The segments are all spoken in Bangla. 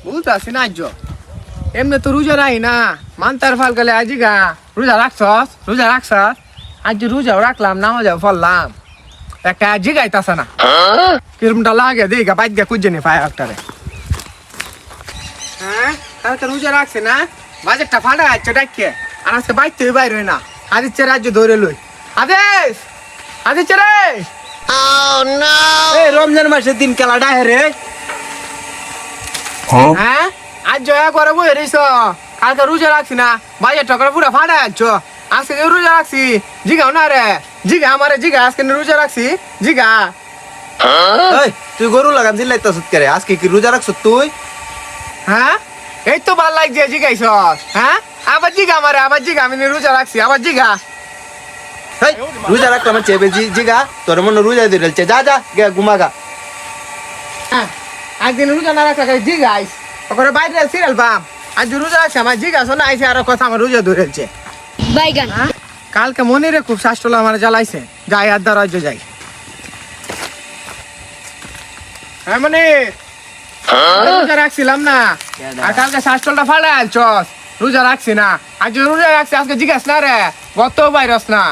বুঝতাছি না আজ এমনি তো রোজা রাই না মানতার ফাল গেলে আজি গা রোজা রাখছস আজ রোজাও রাখলাম নামাজও পড়লাম একটা আজি গাইতাছে না কিরমটা লাগে দেই গা বাইক গা কুজে নি পায় একটারে হ্যাঁ কালকে রোজা রাখছে না বাজেটটা ফাটা আছে ডাকে আর আজকে বাইক তুই বাইর হই না আদিত্য রাজ্য ধরে লই আদিত্য রে এই রমজান মাসের দিন খেলাটা হেরে হ্যাঁ আজ জয়া করে বই রেছ কালকে রোজা রাখছি না বাজেটটা করে পুরো ফাটা আছো আজকে রোজা রাখছি জিগাও না রে জিগা আমারে জিগা আজকে রোজা রাখছি জিগা এই তুই গরু লাগাম জিল্লাইতাছ করে আজকে কি রোজা রাখছ তুই? হ্যাঁ এই তো ভাল লাগছে জিগাইছ হ্যাঁ আবার জিগা আমারে আবার জিগা আমি রোজা রাখছি আবার জিগা এই রোজা রাখলাম চেবে জিগা তোর মনে রোজা দিলছে যা যা গে ঘুমাগা। হ্যাঁ একদিন রোজা না রাখলে জিগাইস ওখানে বাইরে সিরিয়াল পাম আজ রোজা রাখছি আমার জিগা শোনা আইসে আর কথা আমার রোজা ধরেছে বাইগান কালকে মনে রে খুব শাস্ত্রলা আমার জ্বালাইছে যাই আর রাজ্য যাই হ্যাঁ মানে রোজা রাখছিলাম না আর কালকে শাস্ত্রটা ফাড়া চস রোজা রাখছি না আজ রোজা রাখছি আজকে জিজ্ঞাস না রে গত বাইরস না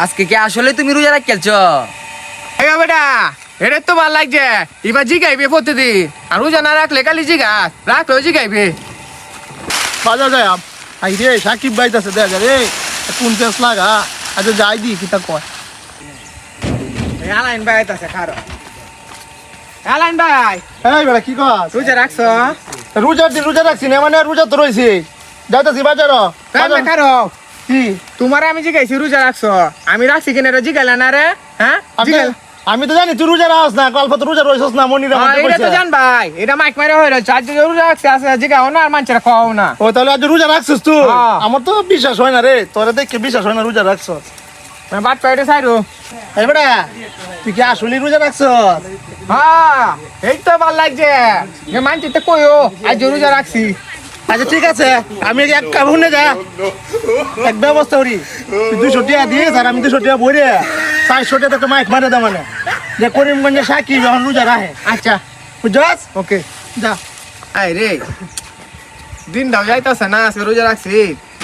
আজকে কি আসলে তুমি রোজা রাখছো? এই বেটা এটা তো ভাল লাগছে এবার জিগাইবে প্রতিদিন আর রোজা না রাখলে কালি জিজ্ঞাস রাখলেও জিগাইবে বাজার যায় আই রে সাকিব বাইতাছে দেখা রে কোন পেস লাগা আচ্ছা যাই দি কিতা কয় আলাইন ভাই আছে খারো আলাইন ভাই এই বেটা কি কস রোজা রাখছ রোজার দিন রোজা রাখছি না মানে রোজা তো রইছে যাইতাছি বাজার খারো কি তোমার আমি জিগাইছি রোজা রাখছ আমি রাখছি কিনা এটা জিগাইলা না রে হ্যাঁ জিগাইলা আমি তো জানি তুই রোজা রাখছ না গল্প তো রোজা রইছস না মনিরা মধ্যে এটা তো কইছে জান ভাই এটা মাইক মাইরা হয়ে রয়েছে আজ রোজা রাখছে আছে জিগাও না আর মানুষেরা খাওয়াও না ও তাহলে আজ রোজা রাখছস তুই হ্যাঁ। আমার তো বিশ্বাস হয় না রে তোরে দেখে বিশ্বাস হয় না রোজা রাখছস বাট পাইতে সাইরো এই বেটা তুই কি আসলে রোজা রাখছস হ্যাঁ এই তো ভাল লাগছে যে মানছি তো কইও আজ রোজা রাখছি আচ্ছা ঠিক আছে আমি এক কাম শুনে যা এক ব্যবস্থা করি তুই 200 টাকা দিস আর আমি 200 টাকা ভরে 400 টাকা একটা মাইক মারে দাও মানে যে করিমগঞ্জে সাকি যখন রোজা রাখে আচ্ছা বুঝছস ওকে যা আই রে দিন দাও যাইতাছে না আজকে রোজা রাখছি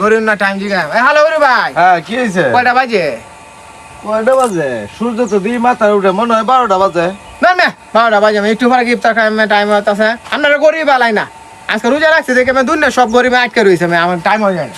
গরিব না টাইম জিগা হ্যালো রে ভাই হ্যাঁ কি হইছে? কয়টা বাজে কয়টা বাজে? সূর্য তো দিই মাথার উঠে মনে হয় 12টা বাজে। না না 12টা বাজে আমি একটু পরে ইফতার খাই টাইম হতাছে আপনারা গরিব আলাই না আজকে রোজা রাখছি দেখে আমি দুনিয়া সব গরিব আটকে রয়েছে আমার টাইম হয়ে যায় না